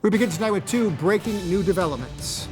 We begin tonight with two breaking new developments.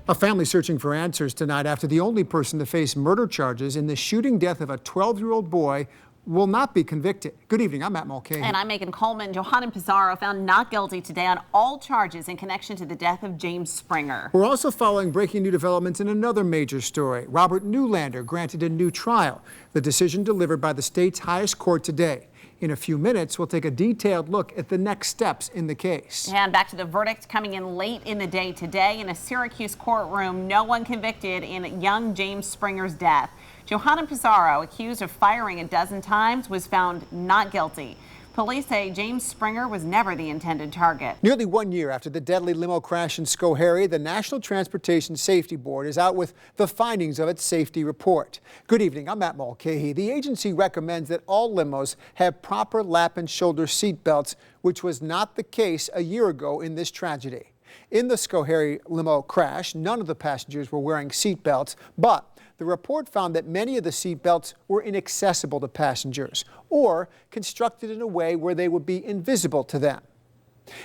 A family searching for answers tonight after the only person to face murder charges in the shooting death of a 12-year-old boy will not be convicted. Good evening, I'm Matt Mulcahy. And I'm Megan Coleman. Johanna Pizarro found not guilty today on all charges in connection to the death of James Springer. We're also following breaking new developments in another major story. Robert Newlander granted a new trial. The decision delivered by the state's highest court today. In a few minutes, we'll take a detailed look at the next steps in the case. And back to the verdict coming in late in the day today in a Syracuse courtroom. No one convicted in young James Springer's death. Johanna Pizarro, accused of firing a dozen times, was found not guilty. Police say James Springer was never the intended target. Nearly 1 year after the deadly limo crash in Schoharie, the National Transportation Safety Board is out with the findings of its safety report. Good evening, I'm Matt Mulcahy. The agency recommends that all limos have proper lap and shoulder seat belts, which was not the case a year ago in this tragedy. In the Schoharie limo crash, none of the passengers were wearing seat belts, but the report found that many of the seat belts were inaccessible to passengers or constructed in a way where they would be invisible to them.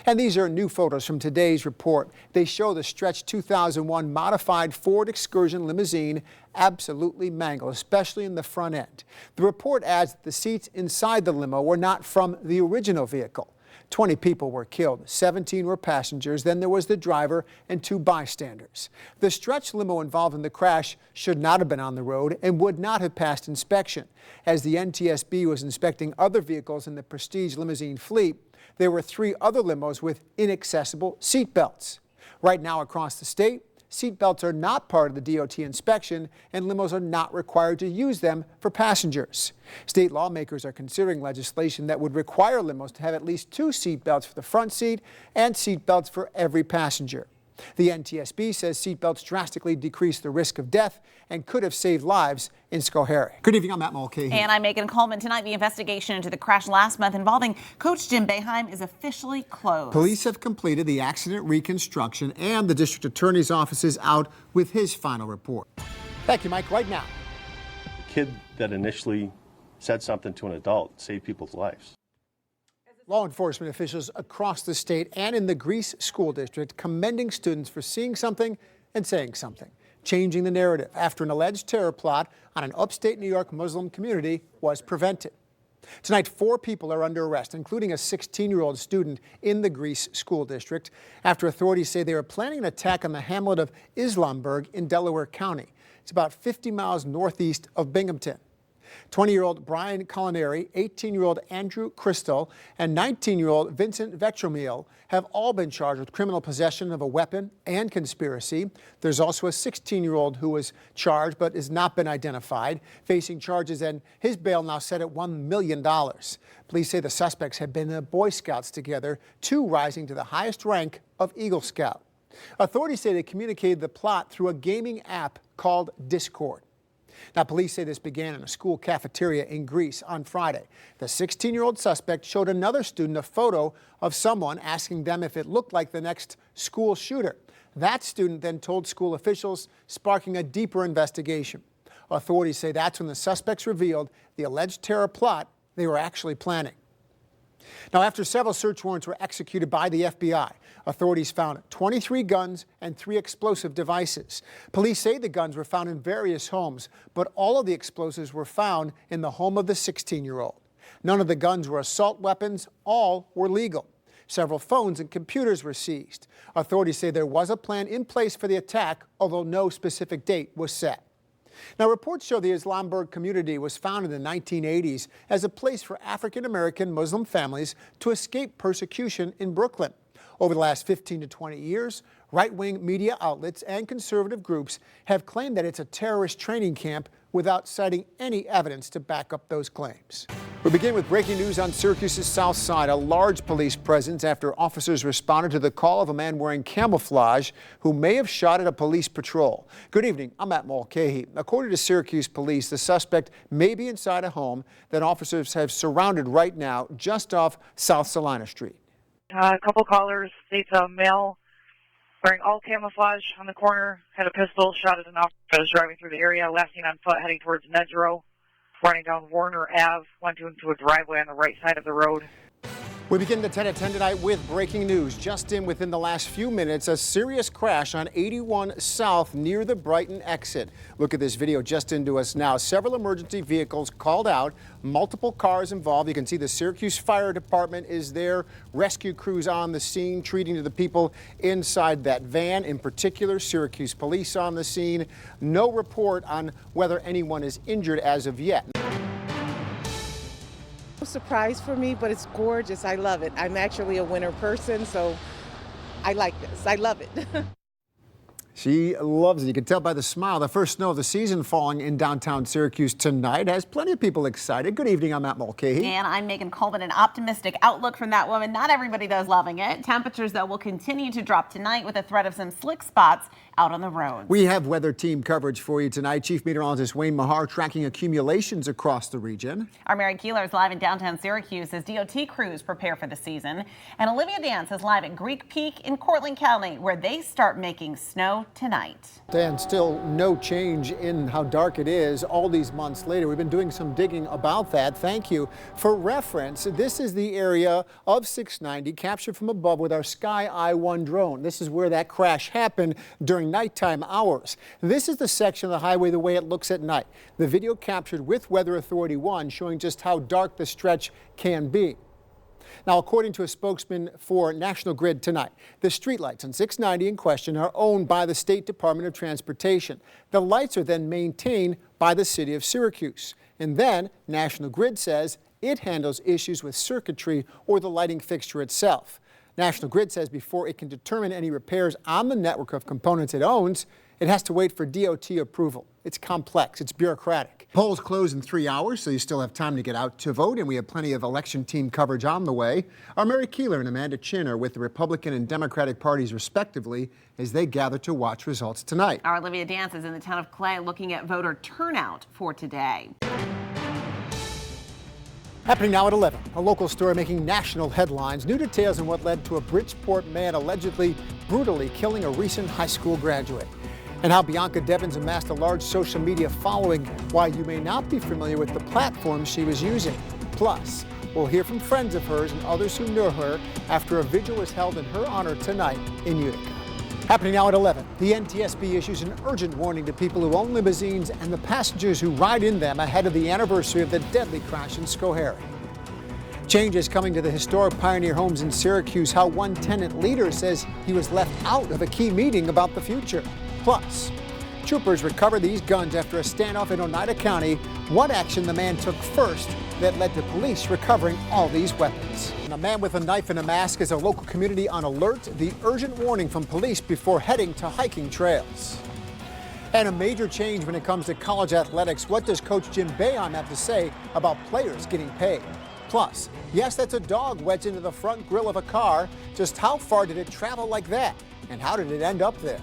And these are new photos from today's report. They show the stretched 2001 modified Ford Excursion limousine absolutely mangled, especially in the front end. The report adds that the seats inside the limo were not from the original vehicle. 20 people were killed, 17 were passengers, then there was the driver and 2 bystanders. The stretch limo involved in the crash should not have been on the road and would not have passed inspection. As the NTSB was inspecting other vehicles in the Prestige limousine fleet, there were 3 other limos with inaccessible seat belts. Right now across the state, seat belts are not part of the DOT inspection, and limos are not required to use them for passengers. State lawmakers are considering legislation that would require limos to have at least 2 seat belts for the front seat and seat belts for every passenger. The NTSB says seat belts drastically decrease the risk of death and could have saved lives in Schoharie. Good evening, I'm Matt Mulcahy. And I'm Megan Coleman. Tonight, the investigation into the crash last month involving Coach Jim Boeheim is officially closed. Police have completed the accident reconstruction, and the district attorney's office is out with his final report. Thank you, Mike. Right now. The kid that initially said something to an adult saved people's lives. Law enforcement officials across the state and in the Greece School District commending students for seeing something and saying something, changing the narrative after an alleged terror plot on an upstate New York Muslim community was prevented. Tonight, 4 people are under arrest, including a 16-year-old student in the Greece School District, after authorities say they were planning an attack on the hamlet of Islamburg in Delaware County. It's about 50 miles northeast of Binghamton. 20-year-old Brian Culinary, 18-year-old Andrew Crystal, and 19-year-old Vincent Vetromil have all been charged with criminal possession of a weapon and conspiracy. There's also a 16-year-old who was charged but has not been identified, facing charges, and his bail now set at $1 million. Police say the suspects had been in the Boy Scouts together, 2 rising to the highest rank of Eagle Scout. Authorities say they communicated the plot through a gaming app called Discord. Now, police say this began in a school cafeteria in Greece on Friday. The 16-year-old suspect showed another student a photo of someone, asking them if it looked like the next school shooter. That student then told school officials, sparking a deeper investigation. Authorities say that's when the suspects revealed the alleged terror plot they were actually planning. Now, after several search warrants were executed by the FBI, authorities found 23 guns and 3 explosive devices. Police say the guns were found in various homes, but all of the explosives were found in the home of the 16-year-old. None of the guns were assault weapons. All were legal. Several phones and computers were seized. Authorities say there was a plan in place for the attack, although no specific date was set. Now, reports show the Islamburg community was founded in the 1980s as a place for African-American Muslim families to escape persecution in Brooklyn. Over the last 15 to 20 years, right-wing media outlets and conservative groups have claimed that it's a terrorist training camp without citing any evidence to back up those claims. We begin with breaking news on Syracuse's south side. A large police presence after officers responded to the call of a man wearing camouflage who may have shot at a police patrol. Good evening, I'm Matt Mulcahy. According to Syracuse police, the suspect may be inside a home that officers have surrounded right now just off South Salina Street. A couple callers states a male wearing all camouflage on the corner, had a pistol, shot at an officer that was driving through the area, last seen on foot heading towards Nedgerow, running down Warner Ave, went into a driveway on the right side of the road. We begin the 10 at 10 tonight with breaking news. Just in within the last few minutes, a serious crash on 81 South near the Brighton exit. Look at this video just into us now. Several emergency vehicles called out, multiple cars involved. You can see the Syracuse Fire Department is there. Rescue crews on the scene, treating to the people inside that van. In particular, Syracuse police on the scene. No report on whether anyone is injured as of yet. Surprise for me, but it's gorgeous. I love it. I'm actually a winter person, so I like this. I love it. She loves it. You can tell by the smile. The first snow of the season falling in downtown Syracuse tonight has plenty of people excited. Good evening. I'm Matt Mulcahy. And I'm Megan Colvin. An optimistic outlook from that woman. Not everybody does loving it. Temperatures, though, will continue to drop tonight with a threat of some slick spots out on the roads. We have weather team coverage for you tonight. Chief Meteorologist Wayne Mahar tracking accumulations across the region. Our Mary Keeler is live in downtown Syracuse as DOT crews prepare for the season. And Olivia Dance is live at Greek Peak in Cortland County, where they start making snow tonight. Dan, still no change in how dark it is all these months later. We've been doing some digging about that. Thank you. For reference, this is the area of 690 captured from above with our Sky I-1 drone. This is where that crash happened during nighttime hours. This is the section of the highway the way it looks at night. The video captured with Weather Authority 1 showing just how dark the stretch can be. Now, according to a spokesman for National Grid tonight, the streetlights on 690 in question are owned by the State Department of Transportation. The lights are then maintained by the city of Syracuse. And then National Grid says it handles issues with circuitry or the lighting fixture itself. National Grid says before it can determine any repairs on the network of components it owns, it has to wait for DOT approval. It's complex. It's bureaucratic. Polls close in 3 hours, so you still have time to get out to vote, and we have plenty of election team coverage on the way. Our Mary Keeler and Amanda Chin are with the Republican and Democratic parties, respectively, as they gather to watch results tonight. Our Olivia Dance is in the town of Clay looking at voter turnout for today. Happening now at 11, a local story making national headlines. New details on what led to a Bridgeport man allegedly brutally killing a recent high school graduate. And how Bianca Devins amassed a large social media following, why you may not be familiar with the platform she was using. Plus, we'll hear from friends of hers and others who knew her after a vigil was held in her honor tonight in Utica. Happening now at 11, the NTSB issues an urgent warning to people who own limousines and the passengers who ride in them ahead of the anniversary of the deadly crash in Schoharie. Changes coming to the historic Pioneer homes in Syracuse, how one tenant leader says he was left out of a key meeting about the future. Plus, troopers recovered these guns after a standoff in Oneida County. What action the man took first that led to police recovering all these weapons. And a man with a knife and a mask is a local community on alert. The urgent warning from police before heading to hiking trails. And a major change when it comes to college athletics. What does Coach Jim Boeheim have to say about players getting paid? Plus, yes, that's a dog wedged into the front grille of a car. Just how far did it travel like that? And how did it end up there?